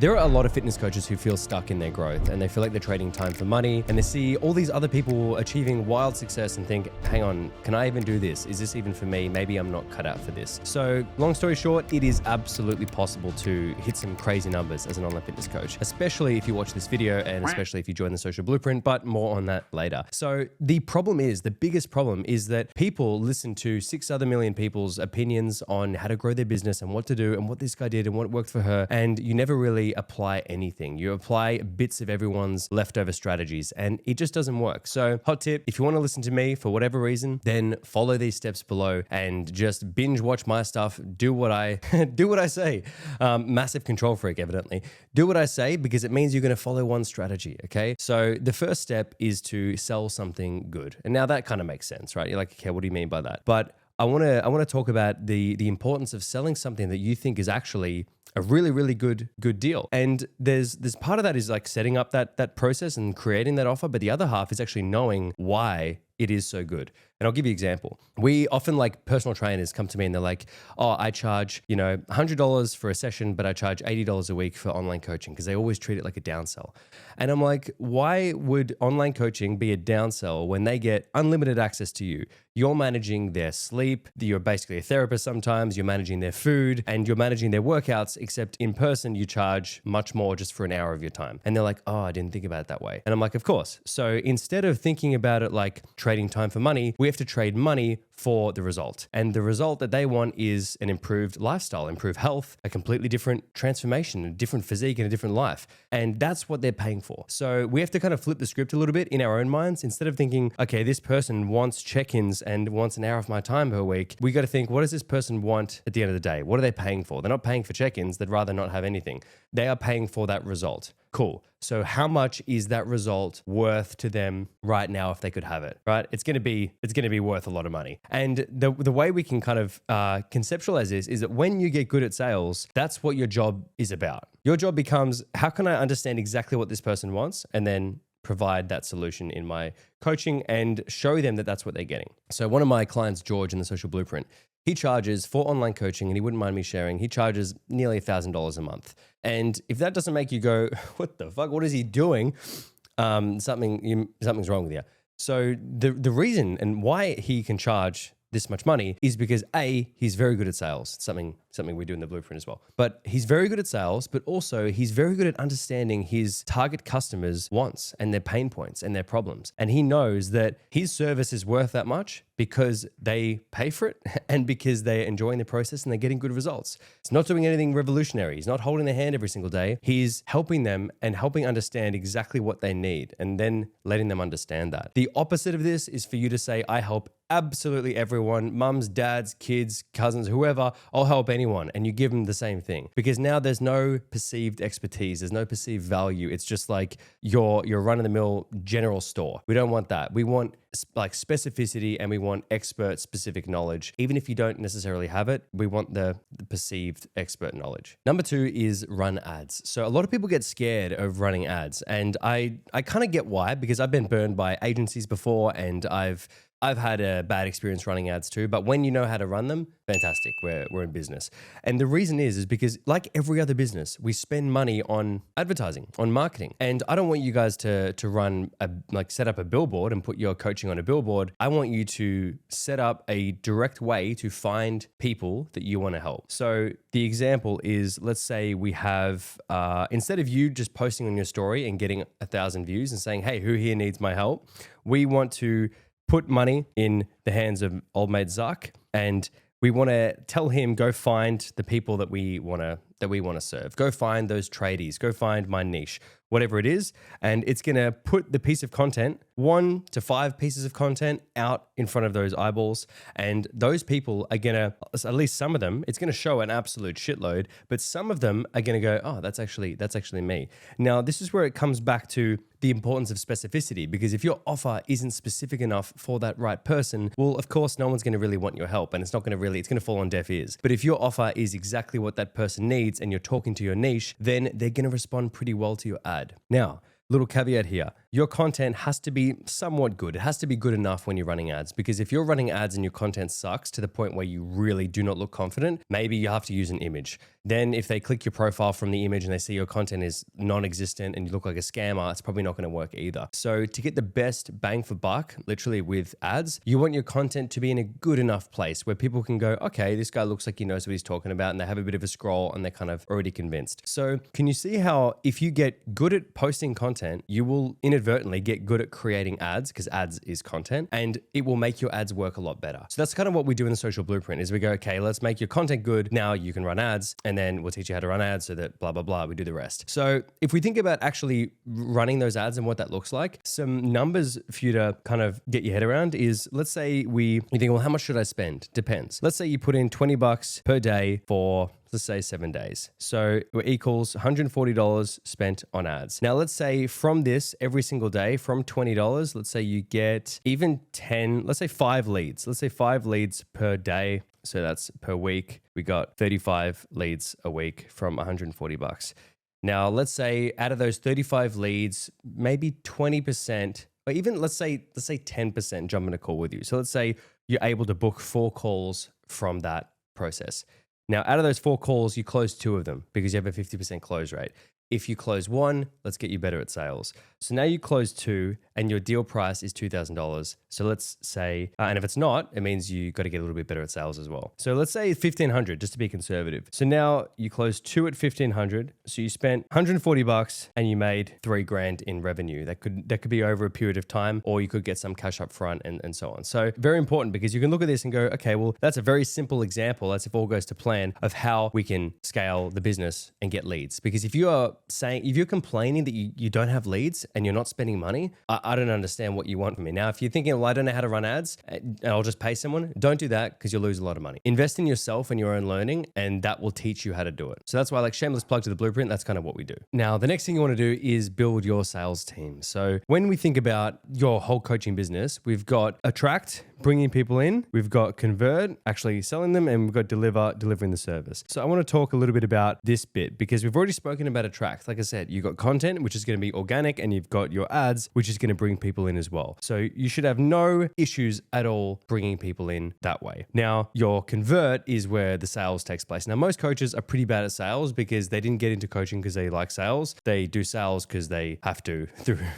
There are a lot of fitness coaches who feel stuck in their growth and they feel like they're trading time for money, and they see all these other people achieving wild success and think, hang on, can I even do this? Is this even for me? Maybe I'm not cut out for this. So long story short, it is absolutely possible to hit some crazy numbers as an online fitness coach, especially if you watch this video and especially if you join the Social Blueprint, but more on that later. So the biggest problem is that people listen to 6 other million people's opinions on how to grow their business and what to do and what this guy did and what worked for her, and you never really apply anything. You apply bits of everyone's leftover strategies and it just doesn't work. So hot tip, if you want to listen to me for whatever reason, then follow these steps below and just binge watch my stuff. Do what I say. Massive control freak, evidently. Do what I say because it means you're going to follow one strategy. Okay. So the first step is to sell something good. And now that kind of makes sense, right? You're like, okay, what do you mean by that? But I want to talk about the importance of selling something that you think is actually a really, really good deal. And there's part of that is like setting up that process and creating that offer, but the other half is actually knowing why it is so good. And I'll give you an example. We often, like, personal trainers come to me and they're like, oh, I charge, $100 for a session, but I charge $80 a week for online coaching, because they always treat it like a downsell. And I'm like, why would online coaching be a downsell when they get unlimited access to you? You're managing their sleep, you're basically a therapist sometimes, you're managing their food, and you're managing their workouts, except in person you charge much more just for an hour of your time. And they're like, oh, I didn't think about it that way. And I'm like, of course. So instead of thinking about it like trading time for money, we have to trade money for the result. And the result that they want is an improved lifestyle, improved health, a completely different transformation, a different physique and a different life. And that's what they're paying for. So we have to kind of flip the script a little bit in our own minds. Instead of thinking, okay, this person wants check-ins and wants an hour of my time per week, we got to think, what does this person want at the end of the day? What are they paying for? They're not paying for check-ins. They'd rather not have anything. They are paying for that result. Cool. So how much is that result worth to them right now if they could have it, right? It's going to be worth a lot of money. And the way we can kind of conceptualize this is that when you get good at sales, that's what your job is about. Your job becomes, how can I understand exactly what this person wants and then provide that solution in my coaching and show them that that's what they're getting. So one of my clients, George, in the Social Blueprint, he charges for online coaching, and he wouldn't mind me sharing, he charges nearly $1,000 a month. And if that doesn't make you go, what the fuck, what is he doing? Something's wrong with you. So the reason and why he can charge this much money is because A, he's very good at sales, something we do in the Blueprint as well. But he's very good at sales, but also he's very good at understanding his target customers' wants and their pain points and their problems. And he knows that his service is worth that much because they pay for it and because they're enjoying the process and they're getting good results. He's not doing anything revolutionary. He's not holding their hand every single day. He's helping them and helping understand exactly what they need and then letting them understand that. The opposite of this is for you to say, I help absolutely everyone, mums, dads, kids, cousins, whoever, I'll help anyone. And you give them the same thing, because now there's no perceived expertise. There's no perceived value. It's just like your run-of-the-mill general store. We don't want that. We want like specificity and we want expert specific knowledge. Even if you don't necessarily have it, we want the perceived expert knowledge. Number 2 is run ads. So a lot of people get scared of running ads, and I kind of get why, because I've been burned by agencies before and I've had a bad experience running ads too, but when you know how to run them, fantastic, we're in business. And the reason is because like every other business, we spend money on advertising, on marketing. And I don't want you guys to set up a billboard and put your coaching on a billboard. I want you to set up a direct way to find people that you want to help. So the example is, let's say we have, instead of you just posting on your story and getting 1,000 views and saying, hey, who here needs my help? We want to put money in the hands of old mate Zuck, and we want to tell him, go find the people that we want to serve. Go find those tradies. Go find my niche, whatever it is. And it's going to put the piece of content, 1 to 5 pieces of content out in front of those eyeballs. And those people are going to, at least some of them, it's going to show an absolute shitload, but some of them are going to go, oh, that's actually me. Now, this is where it comes back to the importance of specificity, because if your offer isn't specific enough for that right person, well, of course, no one's going to really want your help, and it's going to fall on deaf ears. But if your offer is exactly what that person needs and you're talking to your niche, then they're going to respond pretty well to your ad. Now, little caveat here. your content has to be somewhat good. It has to be good enough when you're running ads, because if you're running ads and your content sucks to the point where you really do not look confident, maybe you have to use an image. Then if they click your profile from the image and they see your content is non-existent and you look like a scammer, it's probably not going to work either. So to get the best bang for buck, literally with ads, you want your content to be in a good enough place where people can go, okay, this guy looks like he knows what he's talking about, and they have a bit of a scroll and they're kind of already convinced. So can you see how if you get good at posting content, you will inadvertently get good at creating ads, because ads is content, and it will make your ads work a lot better. So that's kind of what we do in the Social Blueprint is we go, okay, let's make your content good. Now you can run ads, and then we'll teach you how to run ads so that blah, blah, blah, we do the rest. So if we think about actually running those ads and what that looks like, some numbers for you to kind of get your head around is, let's say you think, well, how much should I spend? Depends. Let's say you put in $20 per day for, let's say 7 days. So it equals $140 spent on ads. Now, let's say from this every single day from $20, let's say you get even 10, let's say 5 leads. Let's say 5 leads per day. So that's per week. We got 35 leads a week from $140. Now, let's say out of those 35 leads, maybe 20%, or even let's say 10% jump in a call with you. So let's say you're able to book 4 calls from that process. Now, out of those 4 calls, you close 2 of them because you have a 50% close rate. If you close 1, let's get you better at sales. So now you close 2 and your deal price is $2,000. So let's say, and if it's not, it means you got to get a little bit better at sales as well. So let's say $1,500 just to be conservative. So now you close 2 at $1,500. So you spent $140 and you made $3,000 in revenue. That could be over a period of time, or you could get some cash up front and so on. So very important, because you can look at this and go, okay, well, that's a very simple example. That's if all goes to plan of how we can scale the business and get leads. Because if you're complaining that you don't have leads and you're not spending money, I don't understand what you want from me. Now, if you're thinking, well, I don't know how to run ads and I'll just pay someone, don't do that, because you'll lose a lot of money. Invest in yourself and your own learning, and that will teach you how to do it. So that's why, like, shameless plug to the Blueprint, that's kind of what we do. Now, the next thing you want to do is build your sales team. So when we think about your whole coaching business, we've got attract, bringing people in, we've got convert, actually selling them, and we've got delivering the service. So I want to talk a little bit about this bit, because we've already spoken about attract. Like I said, you've got content, which is going to be organic, and you've got your ads, which is going to bring people in as well. So you should have no issues at all bringing people in that way. Now, your convert is where the sales takes place. Now, most coaches are pretty bad at sales because they didn't get into coaching because they like sales. They do sales because they have to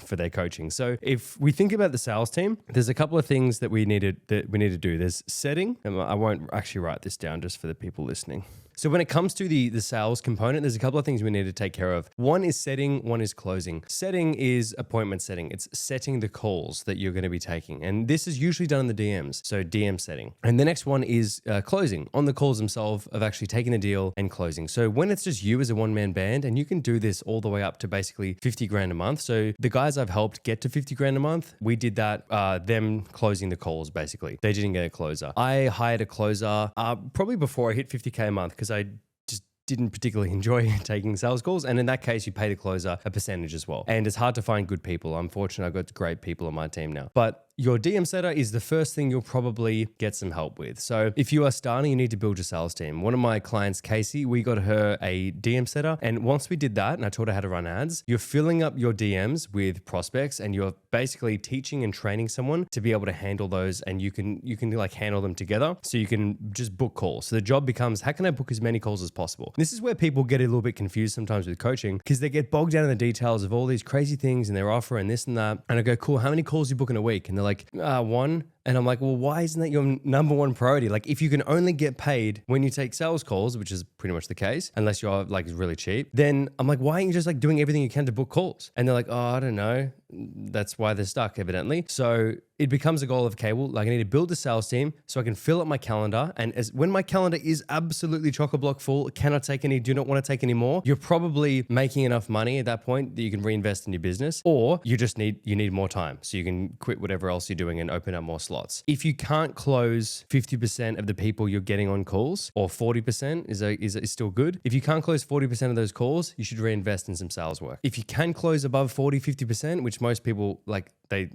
for their coaching. So if we think about the sales team, there's a couple of things that we need to do. There's setting, and I won't actually write this down just for the people listening. So when it comes to the sales component, there's a couple of things we need to take care of. One is setting, one is closing. Setting is appointment setting. It's setting the calls that you're going to be taking. And this is usually done in the DMs. So DM setting. And the next one is closing, on the calls themselves, of actually taking the deal and closing. So when it's just you as a one-man band, and you can do this all the way up to basically $50,000 a month. So the guys I've helped get to $50,000 a month, we did that, them closing the calls basically. They didn't get a closer. I hired a closer probably before I hit $50K a month, because I just didn't particularly enjoy taking sales calls. And in that case, you pay the closer a percentage as well. And it's hard to find good people. I'm fortunate I've got great people on my team now. But your DM setter is the first thing you'll probably get some help with. So if you are starting, you need to build your sales team. One of my clients, Casey, we got her a DM setter. And once we did that, and I taught her how to run ads, you're filling up your DMs with prospects, and you're basically teaching and training someone to be able to handle those. And you can like handle them together. So you can just book calls. So the job becomes, how can I book as many calls as possible? This is where people get a little bit confused sometimes with coaching, because they get bogged down in the details of all these crazy things in their offer and this and that. And I go, cool, how many calls you book in a week? And they're like, 1. And I'm like, well, why isn't that your number one priority? Like, if you can only get paid when you take sales calls, which is pretty much the case, unless you're like really cheap, then I'm like, why aren't you just like doing everything you can to book calls? And they're like, oh, I don't know. That's why they're stuck, evidently. So it becomes a goal of, okay, well, like I need to build a sales team so I can fill up my calendar. And when my calendar is absolutely chock-a-block full, cannot take any, do not want to take any more, you're probably making enough money at that point that you can reinvest in your business, or you need more time so you can quit whatever else you're doing and open up more slots. If you can't close 50% of the people you're getting on calls, or 40% is still good. If you can't close 40% of those calls, you should reinvest in some sales work. If you can close above 40-50%, which most people like they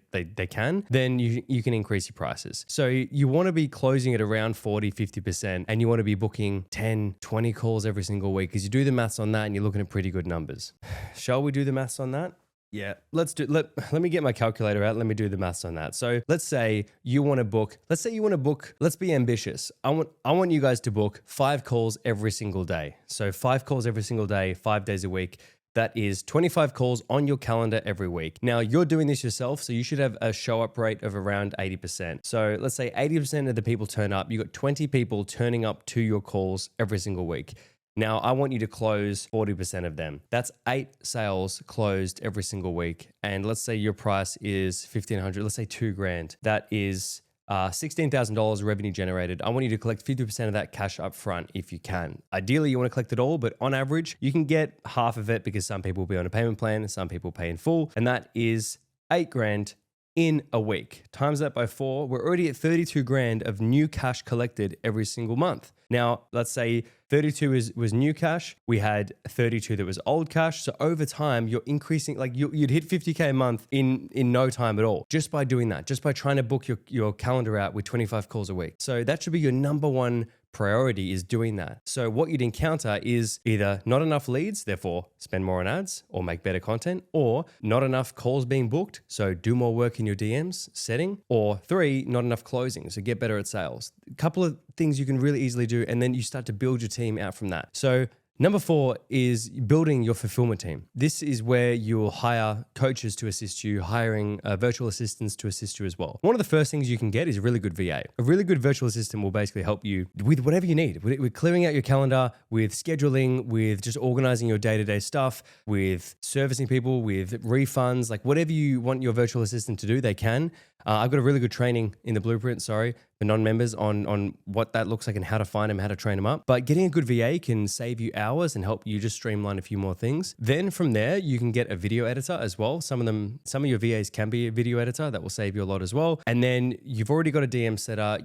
can, then you can increase your prices. So you want to be closing at around 40-50%, and you want to be booking 10-20 calls every single week, because you do the maths on that and you're looking at pretty good numbers. Shall we do the maths on that? Yeah, let me get my calculator out. Let me do the maths on that. So let's say you want to book, let's be ambitious. I want you guys to book 5 calls every single day. So 5 calls every single day, 5 days a week. That is 25 calls on your calendar every week. Now you're doing this yourself, so you should have a show up rate of around 80%. So let's say 80% of the people turn up. You got 20 people turning up to your calls every single week. Now, I want you to close 40% of them. That's 8 sales closed every single week. And let's say your price is $1,500, let's say $2,000. That is $16,000 revenue generated. I want you to collect 50% of that cash up front if you can. Ideally, you want to collect it all, but on average, you can get half of it because some people will be on a payment plan and some people pay in full. And that is $8,000 in a week. Times that by 4, we're already at 32 grand of new cash collected every single month. Now, let's say 32 was new cash. We had 32 that was old cash. So over time, you're increasing, like you'd hit 50K a month in no time at all, just by doing that, just by trying to book your calendar out with 25 calls a week. So that should be your number one priority, is doing that. So what you'd encounter is either not enough leads, therefore spend more on ads or make better content, or not enough calls being booked, so do more work in your DMs setting, or 3, not enough closing, so get better at sales. A couple of things you can really easily do, and then you start to build your team out from that. So number 4 is building your fulfillment team. This is where you'll hire coaches to assist you, hiring virtual assistants to assist you as well. One of the first things you can get is a really good VA. A really good virtual assistant will basically help you with whatever you need, with clearing out your calendar, with scheduling, with just organizing your day-to-day stuff, with servicing people, with refunds, like whatever you want your virtual assistant to do, they can. I've got a really good training in the Blueprint, for non-members on what that looks like and how to find them, how to train them up. But getting a good VA can save you hours and help you just streamline a few more things. Then from there, you can get a video editor as well. Some of your VAs can be a video editor. That will save you a lot as well. And then you've already got a DM setter.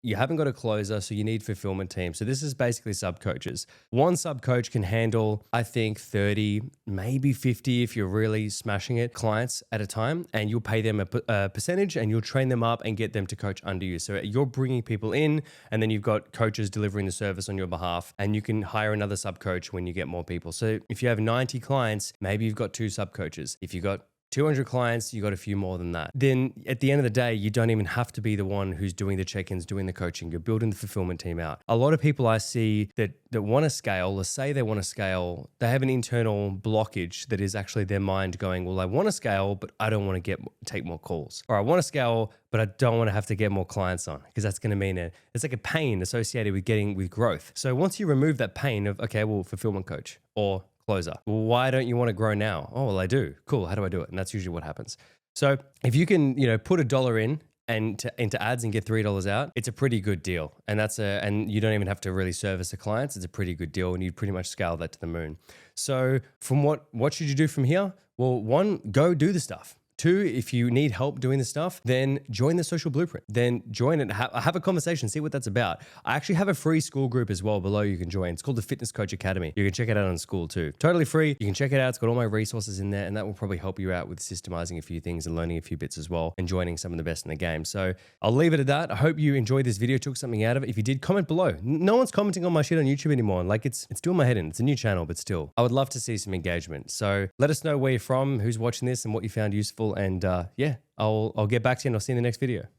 You haven't got a closer, so you need fulfillment team. So this is basically sub coaches. One sub coach can handle, I think, 30, maybe 50 if you're really smashing it, clients at a time, and you'll pay them a percentage and you'll train them up and get them to coach under you. So you're bringing people in, and then you've got coaches delivering the service on your behalf, and you can hire another sub coach when you get more people. So if you have 90 clients, maybe you've got 2 sub coaches. If you've got 200 clients, you got a few more than that. Then at the end of the day, you don't even have to be the one who's doing the check-ins, doing the coaching. You're building the fulfillment team out. A lot of people I see that want to scale, let's say they want to scale, they have an internal blockage that is actually their mind going, well, I want to scale, but I don't want to take more calls. Or I want to scale, but I don't want to have to get more clients on, because that's going to mean it's like a pain associated with growth. So once you remove that pain of, okay, well, fulfillment coach or closer. Well, why don't you want to grow now? Oh, well, I do. Cool. How do I do it? And that's usually what happens. So if you can, put $1 in and into ads and get $3 out, it's a pretty good deal. And and you don't even have to really service the clients. It's a pretty good deal, and you pretty much scale that to the moon. So from what should you do from here? Well, 1, go do the stuff. 2, if you need help doing this stuff, then join the Social Blueprint. Then join it, have a conversation, see what that's about. I actually have a free school group as well below you can join. It's called the Fitness Coach Academy. You can check it out on School too. Totally free. You can check it out. It's got all my resources in there, and that will probably help you out with systemizing a few things and learning a few bits as well, and joining some of the best in the game. So I'll leave it at that. I hope you enjoyed this video, took something out of it. If you did, comment below. No one's commenting on my shit on YouTube anymore. Like it's doing my head in. It's a new channel, but still, I would love to see some engagement. So let us know where you're from, who's watching this, and what you found useful. And yeah, I'll get back to you, and I'll see you in the next video.